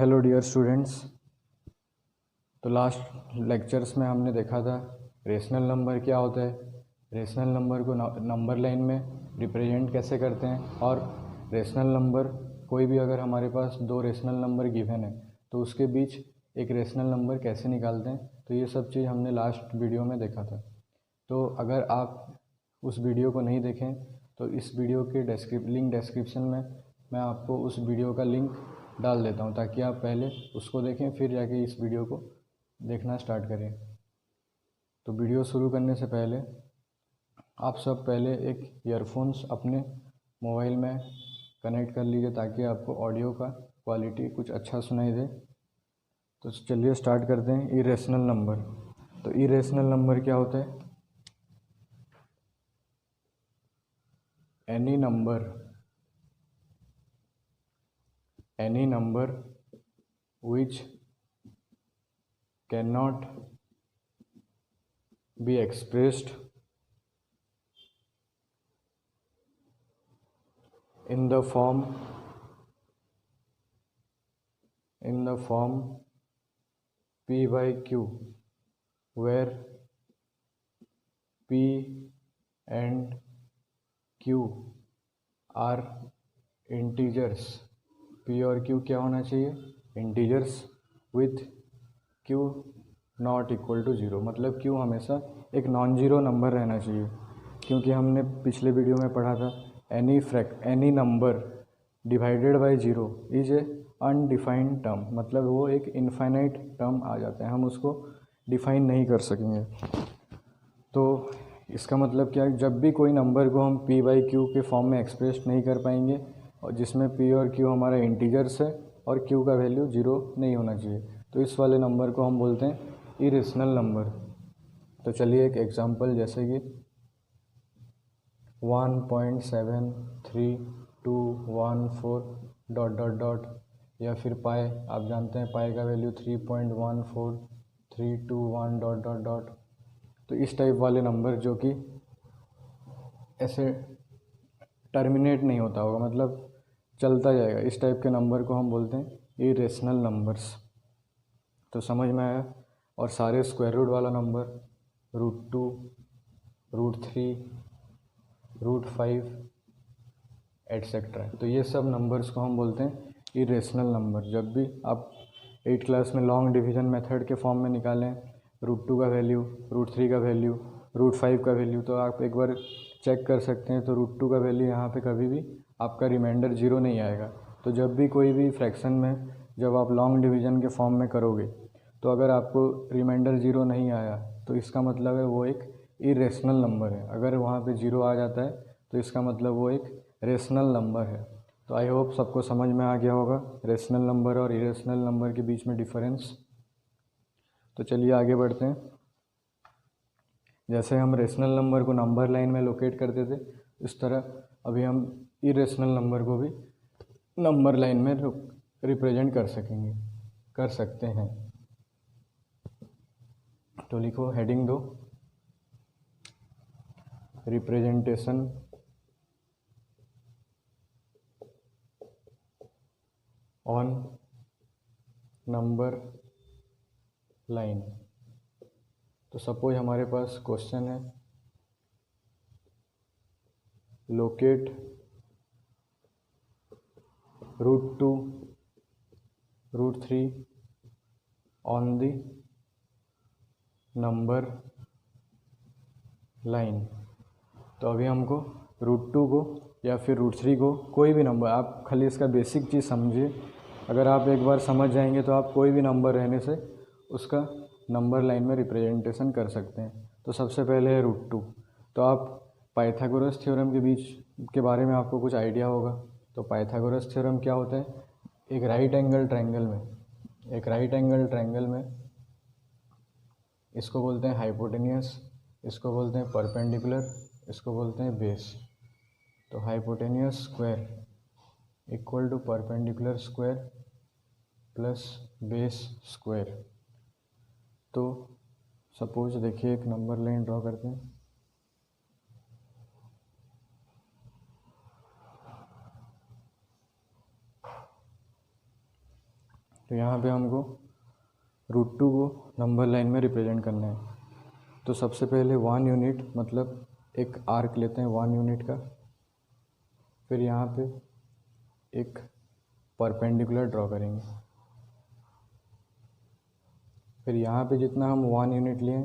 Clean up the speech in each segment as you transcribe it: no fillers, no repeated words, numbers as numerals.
Hello dear students. तो last lectures में हमने देखा था रेशनल नंबर क्या होता है, रेशनल नंबर को नंबर लाइन में रिप्रेजेंट कैसे करते हैं, और रेशनल नंबर कोई भी अगर हमारे पास दो रेशनल नंबर गिवन है तो उसके बीच एक रेशनल नंबर कैसे निकालते हैं। तो ये सब चीज़ हमने लास्ट वीडियो में देखा था। तो अगर आप उस वीडियो को नहीं देखें तो इस वीडियो के लिंक डिस्क्रिप्शन में मैं आपको उस वीडियो का लिंक डाल देता हूँ, ताकि आप पहले उसको देखें फिर जाके इस वीडियो को देखना स्टार्ट करें। तो वीडियो शुरू करने से पहले आप सब पहले एक ईयरफोन्स अपने मोबाइल में कनेक्ट कर लीजिए, ताकि आपको ऑडियो का क्वालिटी कुछ अच्छा सुनाई दे। तो चलिए स्टार्ट करते हैं। Irrational number. तो इरेशनल नंबर क्या होता है? any number which cannot be expressed in the form p by q, where p and q are integers। p और q क्या होना चाहिए? Integers with q not equal to zero, मतलब q हमेशा एक नॉन ज़ीरो नंबर रहना चाहिए। क्योंकि हमने पिछले वीडियो में पढ़ा था any number divided by zero is a undefined term, मतलब वो एक इनफाइनाइट टर्म आ जाता है, हम उसको डिफाइन नहीं कर सकेंगे। तो इसका मतलब क्या है, जब भी कोई नंबर को हम p बाई क्यू के फॉर्म में एक्सप्रेस नहीं कर पाएंगे, और जिसमें p और q हमारा इंटीजर्स है और q का वैल्यू ज़ीरो नहीं होना चाहिए, तो इस वाले नंबर को हम बोलते हैं इरेशनल नंबर। तो चलिए एक एग्जांपल, जैसे कि 1.7314 डॉट डॉट डॉट, या फिर पाई, आप जानते हैं पाई का वैल्यू 3.14321 डॉट डॉट डॉट। तो इस टाइप वाले नंबर जो कि ऐसे टर्मिनेट नहीं होता होगा, मतलब चलता जाएगा, इस टाइप के नंबर को हम बोलते हैं इरेशनल नंबर्स। तो समझ में आया। और सारे स्क्वायर रूट वाला नंबर, √2, √3, √5 एट्सेट्रा, तो ये सब नंबर्स को हम बोलते हैं इरेशनल नंबर। जब भी आप 8th क्लास में लॉन्ग डिवीज़न मेथड के फॉर्म में निकालें √2 का वैल्यू, √3 का वैल्यू, √5 का वैल्यू, तो आप एक बार चेक कर सकते हैं। तो √2 का वैल्यू यहाँ पे कभी भी आपका रिमाइंडर ज़ीरो नहीं आएगा। तो जब भी कोई भी फ्रैक्शन में जब आप लॉन्ग डिवीज़न के फॉर्म में करोगे, तो अगर आपको रिमाइंडर ज़ीरो नहीं आया तो इसका मतलब है वो एक इरेशनल नंबर है। अगर वहाँ पे ज़ीरो आ जाता है तो इसका मतलब वो एक रेशनल नंबर है। तो आई होप सबको समझ में आ गया होगा रेशनल नंबर और इरेशनल नंबर के बीच में डिफरेंस। तो चलिए आगे बढ़ते हैं। जैसे हम रेशनल नंबर को नंबर लाइन में लोकेट करते थे, इस तरह अभी हम इरेशनल नंबर को भी नंबर लाइन में रिप्रेजेंट कर सकते हैं। तो लिखो, हेडिंग दो, रिप्रेजेंटेशन ऑन नंबर लाइन। तो सपोज हमारे पास क्वेश्चन है, locate √2, √3 on the number line. तो अभी हमको √2 को या फिर √3 को, कोई भी नंबर, आप खाली इसका बेसिक चीज़ समझिए। अगर आप एक बार समझ जाएंगे तो आप कोई भी नंबर रहने से उसका नंबर लाइन में रिप्रेजेंटेशन कर सकते हैं। तो सबसे पहले है √2। तो आप पाइथागोरस थ्योरम के बीच के बारे में आपको कुछ आइडिया होगा। तो पाइथागोरस थ्योरम क्या होता है? एक राइट एंगल ट्रायंगल में इसको बोलते हैं हाइपोटेनियस, इसको बोलते हैं परपेंडिकुलर, इसको बोलते हैं बेस। तो hypotenuse square equal to perpendicular square plus base square. तो सपोज देखिए एक नंबर लाइन ड्रॉ करते हैं। तो यहाँ पे हमको √2 को नंबर लाइन में रिप्रेजेंट करना है। तो सबसे पहले 1 यूनिट मतलब एक आर्क लेते हैं 1 यूनिट का, फिर यहाँ पे एक परपेंडिकुलर ड्रॉ करेंगे, फिर यहाँ पे जितना हम 1 यूनिट लिए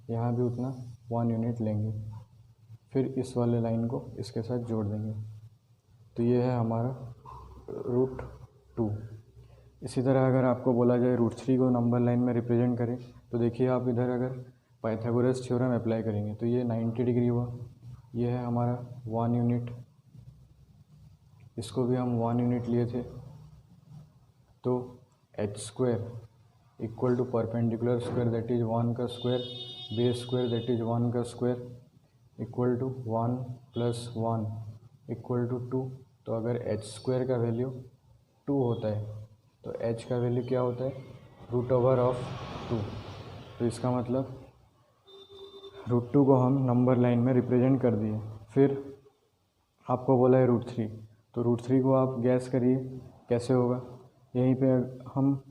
यहाँ भी उतना 1 यूनिट लेंगे, फिर इस वाले लाइन को इसके साथ जोड़ देंगे। तो ये है हमारा √2। इसी तरह अगर आपको बोला जाए √3 को नंबर लाइन में रिप्रेजेंट करें, तो देखिए आप इधर अगर पाइथागोरस थ्योरम अप्लाई करेंगे तो ये 90 डिग्री हुआ। ये है हमारा 1 यूनिट, इसको भी हम 1 यूनिट लिए थे। तो h² equal to perpendicular square that is 1 का square, base square that is 1 का square equal to 1 + 1 equal to 2। तो अगर h² का वैल्यू 2 होता है तो h का वैल्यू क्या होता है, √2। तो इसका मतलब √2 को हम नंबर लाइन में रिप्रेजेंट कर दिए। फिर आपको बोला है √3, तो √3 को आप गैस करिए कैसे होगा। यहीं पे हम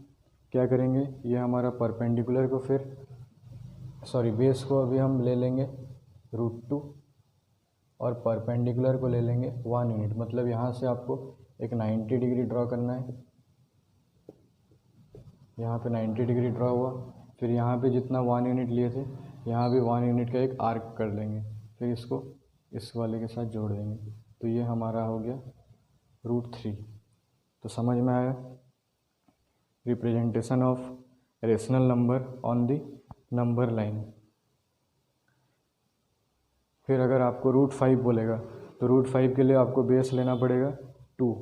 क्या करेंगे, ये हमारा परपेंडिकुलर को बेस को अभी हम ले लेंगे √2 और परपेंडिकुलर को ले लेंगे 1 यूनिट। मतलब यहाँ से आपको एक 90 डिग्री ड्रॉ करना है। यहाँ पे 90 डिग्री ड्रॉ हुआ, फिर यहाँ पे जितना 1 यूनिट लिए थे यहाँ भी 1 यूनिट का एक आर्क कर लेंगे, फिर इसको इस वाले के साथ जोड़ देंगे। तो ये हमारा हो गया √3। तो समझ में आया, representation of rational number on the number line. फिर अगर आपको √5 बोलेगा तो √5 के लिए आपको बेस लेना पड़ेगा 2।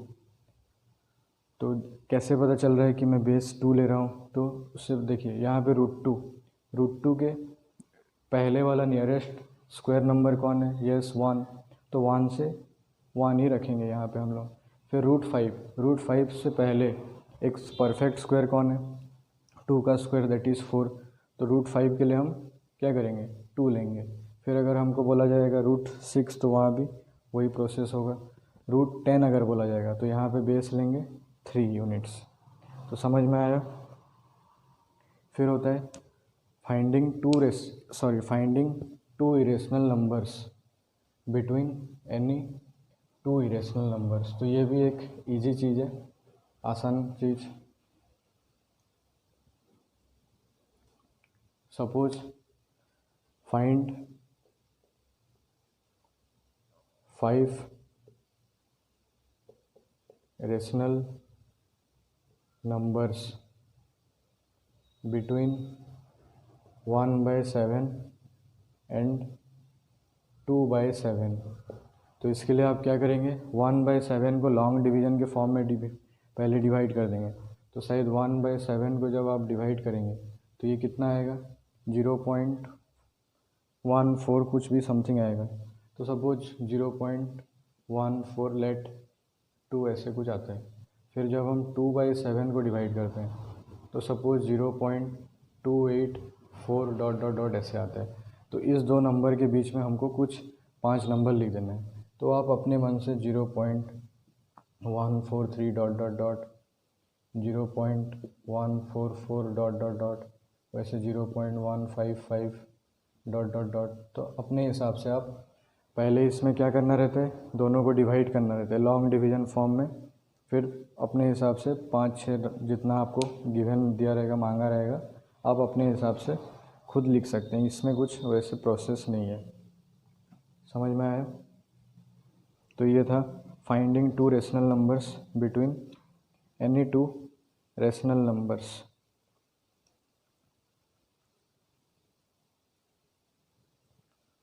तो कैसे पता चल रहा है कि मैं बेस 2 ले रहा हूँ, तो उससे देखिए यहाँ पे √2 के पहले वाला नियरेस्ट स्क्वायर नंबर कौन है, यस 1, तो 1 से 1 ही रखेंगे यहाँ पे हम लोग। फिर √5 से पहले एक परफेक्ट स्क्वायर कौन है, 2 का स्क्वायर दैट इज़ 4, तो √5 के लिए हम क्या करेंगे, 2 लेंगे। फिर अगर हमको बोला जाएगा √6 तो वहाँ भी वही प्रोसेस होगा। √10 अगर बोला जाएगा तो यहाँ पे बेस लेंगे 3 यूनिट्स। तो समझ में आया। फिर होता है finding two irrational numbers between any 2 irrational numbers. तो ये भी एक इजी चीज़ है, आसान चीज़। Suppose find 5 rational numbers between 1/7 and 2/7। तो इसके लिए आप क्या करेंगे, 1/7 को लॉन्ग डिवीज़न के फॉर्म में पहले डिवाइड कर देंगे। तो शायद 1/7 को जब आप डिवाइड करेंगे तो ये कितना आएगा, 0.14 कुछ भी समथिंग आएगा। तो सपोज 0.14 लेट 2 ऐसे कुछ आता है। फिर जब हम 2/7 को डिवाइड करते हैं तो सपोज 0.284 ... ऐसे आता है। तो इस दो नंबर के बीच में हमको कुछ 5 नंबर लिख देना है। तो आप अपने मन से 0.143 ... 0.144 ... वैसे 0.155 ... तो अपने हिसाब से आप पहले इसमें क्या करना रहता है, दोनों को डिवाइड करना रहता है लॉन्ग डिवीज़न फॉर्म में। फिर अपने हिसाब से 5-6 जितना आपको गिवन दिया रहेगा, मांगा रहेगा, आप अपने हिसाब से खुद लिख सकते हैं। इसमें कुछ वैसे प्रोसेस नहीं है। समझ में आया। तो ये था finding 2 rational numbers between any 2 rational numbers.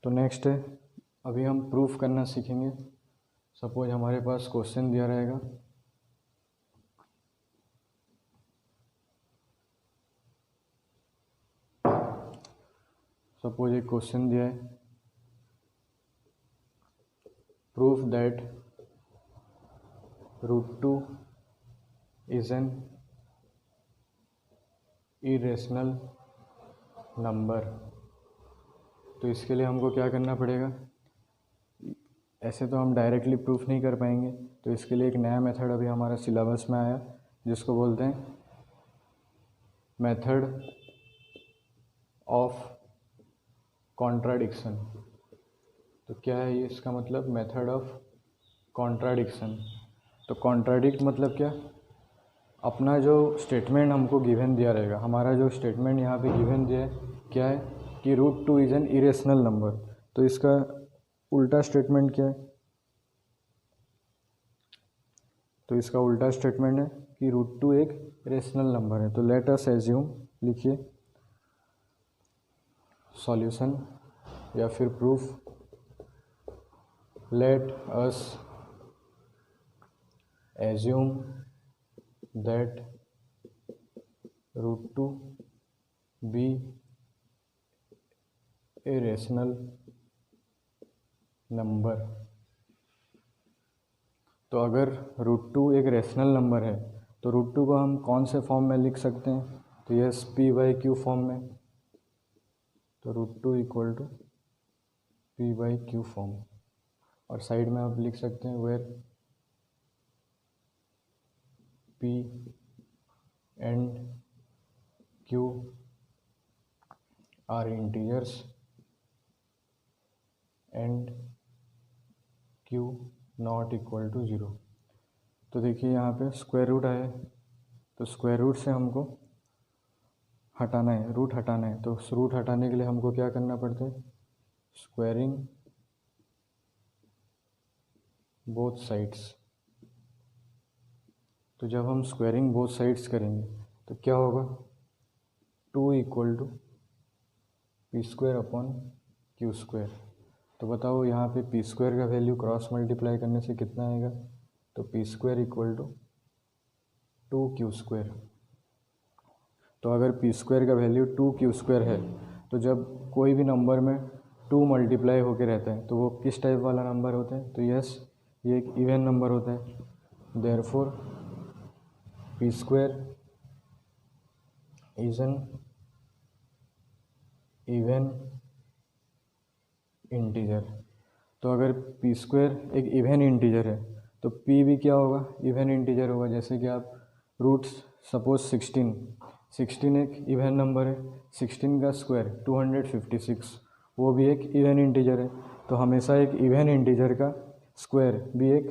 तो नेक्स्ट है, अभी हम प्रूफ करना सीखेंगे। सपोज हमारे पास क्वेश्चन दिया रहेगा, सपोज एक क्वेश्चन दिया है, proof that √2 is an irrational number. तो इसके लिए हमको क्या करना पड़ेगा, ऐसे तो हम डायरेक्टली प्रूफ नहीं कर पाएंगे। तो इसके लिए एक नया मेथड अभी हमारा सिलेबस में आया जिसको बोलते हैं मेथड ऑफ कॉन्ट्राडिक्शन। तो क्या है ये इसका मतलब, मेथड ऑफ कॉन्ट्राडिक्शन। तो कॉन्ट्राडिक्ट मतलब क्या, अपना जो स्टेटमेंट हमको गिवन दिया रहेगा, हमारा जो स्टेटमेंट यहाँ पे गिवन दिया है क्या है कि √2 इज़ एन इरेशनल नंबर। तो इसका उल्टा स्टेटमेंट क्या है, तो इसका उल्टा स्टेटमेंट है कि √2 एक रेशनल नंबर है। तो लेट अस एज्यूम, लिखिए सॉल्यूशन या फिर proof, let us assume that √2 be a rational number. तो अगर √2 एक रेशनल नंबर है तो √2 को हम कौन से फॉर्म में लिख सकते हैं, तो यस p/q फॉर्म में। तो √2 इक्वल टू p/q फॉर्म। और साइड में आप लिख सकते हैं where p and q are integers and q not equal to 0। तो देखिए यहाँ पे स्क्वायर रूट आया, तो स्क्वायर रूट से हमको हटाना है, रूट हटाना है। तो रूट हटाने के लिए हमको क्या करना पड़ता है, स्क्वायरिंग बोथ साइड्स। तो जब हम स्क्वायरिंग बोथ साइड्स करेंगे तो क्या होगा, 2 इक्वल टू p²/q²। तो बताओ यहाँ पे p² का वैल्यू क्रॉस मल्टीप्लाई करने से कितना आएगा, तो p² इक्वल टू 2q²। तो अगर p² का वैल्यू 2q² है तो जब कोई भी नंबर में 2 मल्टीप्लाई होके रहता है तो वो किस टाइप वाला नंबर होता है, तो यस ये एक इवन नंबर होता है। Therefore p² is an even integer. तो अगर p² एक इवन इंटीजर है तो p भी क्या होगा, इवन इंटीजर होगा। जैसे कि आप रूट्स सपोज 16 एक इवन नंबर है, 16 का स्क्वायर 256, वो भी एक इवन इंटीजर है। तो हमेशा एक इवन इंटीजर का स्क्वायर भी एक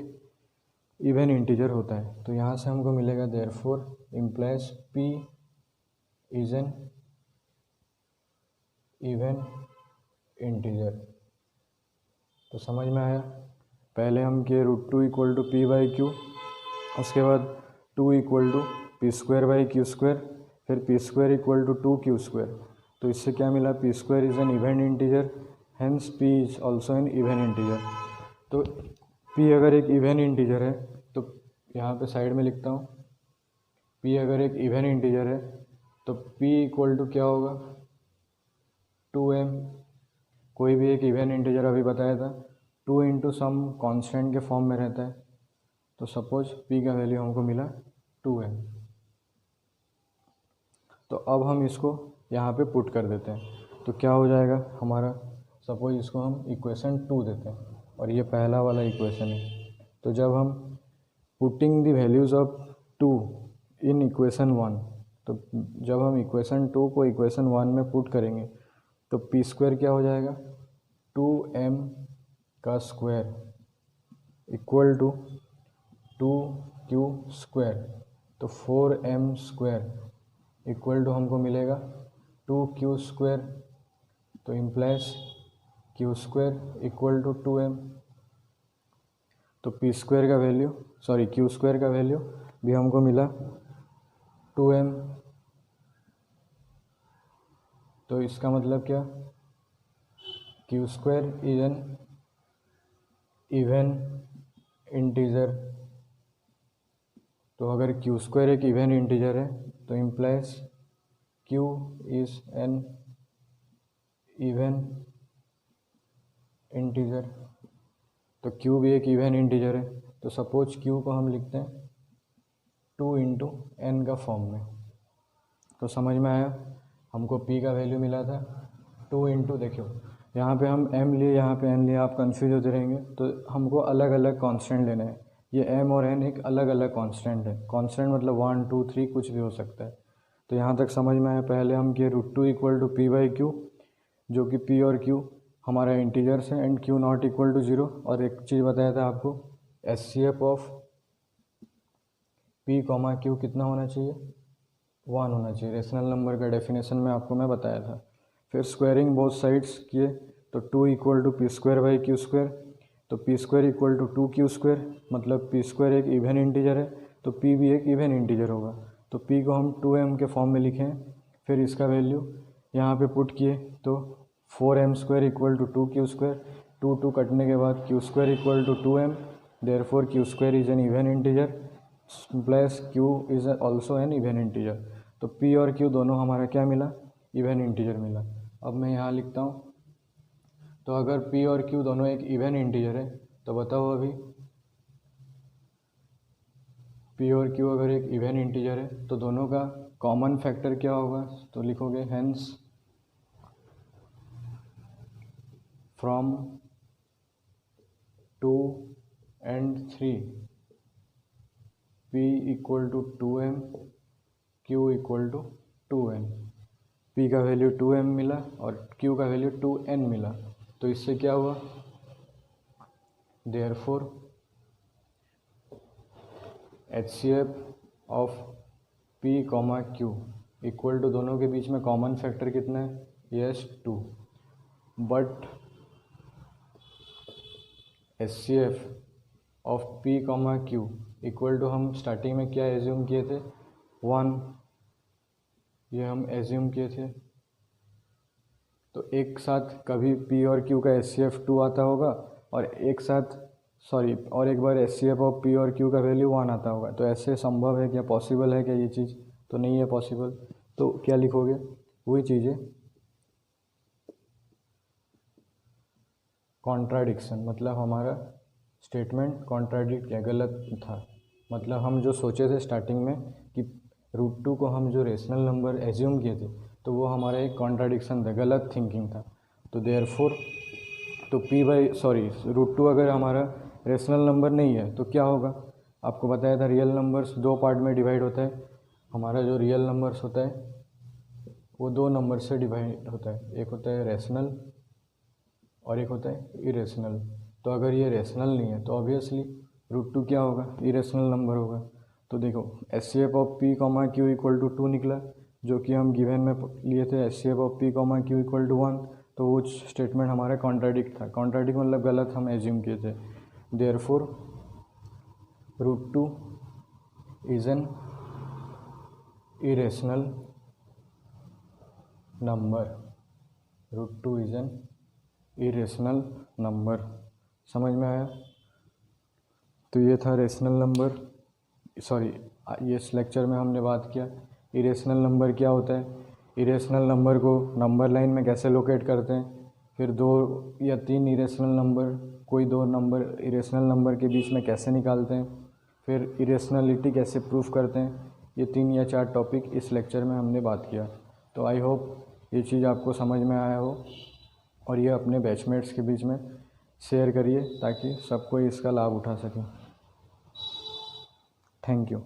इवन इंटीजर होता है। तो यहाँ से हमको मिलेगा therefore implies p is an even integer. तो समझ में आया, पहले हम किए √2 इक्वल टू p/q, उसके बाद 2 इक्वल टू p²/q², फिर p² इक्वल टू 2q²। तो इससे क्या मिला, p² is an even integer, hence p is also an even integer. तो p अगर एक इवन इंटीजर है तो यहाँ पे साइड में लिखता हूँ, p अगर एक इवन इंटीजर है तो p इक्वल टू क्या होगा, 2m। कोई भी एक इवन इंटीजर अभी बताया था 2 इंटू सम कॉन्स्टेंट के फॉर्म में रहता है। तो सपोज p का वैल्यू हमको मिला 2m। तो अब हम इसको यहाँ पे पुट कर देते हैं तो क्या हो जाएगा हमारा, सपोज इसको हम इक्वेशन 2 देते हैं और ये पहला वाला इक्वेशन है। तो जब हम putting the values of 2 in equation 1, तो जब हम इक्वेशन 2 को इक्वेशन 1 में पुट करेंगे तो p² क्या हो जाएगा, 2m का स्क्वायर इक्वल टू 2q²। तो 4m² इक्वल टू हमको मिलेगा 2q²। तो implies q² equal to 2m। तो p² का वैल्यू q² का वैल्यू भी हमको मिला 2m। तो इसका मतलब क्या, q² is an even integer. तो अगर q² एक इवन इंटीजर है तो implies q is an even integer. तो q भी एक इवन इंटीजर है। तो सपोज q को हम लिखते हैं 2 इंटू n का फॉर्म में। तो समझ में आया, हमको p का वैल्यू मिला था 2 इंटू, देखियो यहाँ पे हम m लिए, यहाँ पे n लिए, आप कंफ्यूज होते रहेंगे। तो हमको अलग अलग कांस्टेंट लेना है। ये m और n एक अलग अलग कांस्टेंट है। कांस्टेंट मतलब 1 2 3 कुछ भी हो सकता है। तो यहाँ तक समझ में आया। पहले हम किए √2 equal to p by q, जो कि पी और क्यू हमारा इंटीजर्स है and q not equal to 0। और एक चीज़ बताया था आपको, HCF of p comma q कितना होना चाहिए, 1 होना चाहिए। रेशनल नंबर का डेफिनेशन में आपको मैं बताया था। फिर स्क्वायरिंग बोथ साइड्स किए तो 2 equal to p square by q square, तो p square equal to 2 q square, मतलब पी स्क्वायर एक इवन इंटीजर है तो पी भी एक इवन इंटीजर होगा। तो पी को हम 2m के फॉर्म में लिखें। फिर इसका वैल्यू यहाँ पे पुट किए तो 4m square equal to 2 q square, 2 कटने के बाद q square equal to 2m, therefore q square is an even integer plus q is also an even integer. तो p और q दोनों हमारा क्या मिला, इवन इंटीजर मिला। अब मैं यहाँ लिखता हूँ, तो अगर p और q दोनों एक इवन इंटीजर है तो बताओ अभी p और q अगर एक इवन इंटीजर है तो दोनों का कॉमन फैक्टर क्या होगा, तो लिखोगे hence from 2 and 3 p equal to 2m, q equal to 2n। p का वैल्यू 2m मिला और q का वैल्यू 2n मिला। तो इससे क्या हुआ, therefore HCF of p comma q equal to, दोनों के बीच में कॉमन फैक्टर कितना है, yes 2, but HCF of p comma q equal to, हम स्टार्टिंग में क्या एज्यूम किए थे, 1, ये हम एज्यूम किए थे। तो एक साथ कभी p और q का HCF 2 आता होगा और एक साथ और एक बार HCF ऑफ p और q का वैल्यू 1 आता होगा। तो ऐसे संभव है क्या, पॉसिबल है क्या ये चीज़, तो नहीं है पॉसिबल। तो क्या लिखोगे, वही चीज़ें कॉन्ट्राडिक्शन, मतलब हमारा स्टेटमेंट कॉन्ट्राडिक्ट किया, गलत था। मतलब हम जो सोचे थे स्टार्टिंग में कि √2 को हम जो रेशनल नंबर एज्यूम किए थे तो वो हमारा एक कॉन्ट्राडिक्शन था, गलत थिंकिंग था। तो देयरफॉर तो √2 अगर हमारा रेशनल नंबर नहीं है तो क्या होगा, आपको बताया था रियल नंबर्स 2 पार्ट में डिवाइड होता है। हमारा जो रियल नंबर्स होता है वो 2 नंबर से डिवाइड होता है, एक होता है रेशनल और एक होता है इरेशनल। तो अगर ये रेशनल नहीं है तो ऑब्वियसली √2 क्या होगा, इरेशनल नंबर होगा। तो देखो HCF of p comma q equal to 2 निकला, जो कि हम गिवन में लिए थे HCF of p comma q equal to 1। तो वो स्टेटमेंट हमारा कॉन्ट्राडिक्ट था, कॉन्ट्राडिक्ट मतलब गलत हम एज्यूम किए थे। Therefore √2 is an irrational number, √2 is an irrational number. समझ में आया। तो ये था रेशनल नंबर, ये इस लेक्चर में हमने बात किया इरेशनल नंबर क्या होता है, इरेशनल नंबर को नंबर लाइन में कैसे लोकेट करते हैं, फिर 2 या 3 इरेशनल नंबर, कोई 2 नंबर इरेशनल नंबर के बीच में कैसे निकालते हैं, फिर इरेशनलिटी कैसे प्रूफ करते हैं। ये 3 या 4 टॉपिक इस लेक्चर में हमने बात किया। तो आई होप ये चीज़ आपको समझ में आया हो और ये अपने बैचमेट्स के बीच में शेयर करिए ताकि सब कोई इसका लाभ उठा सके। Thank you.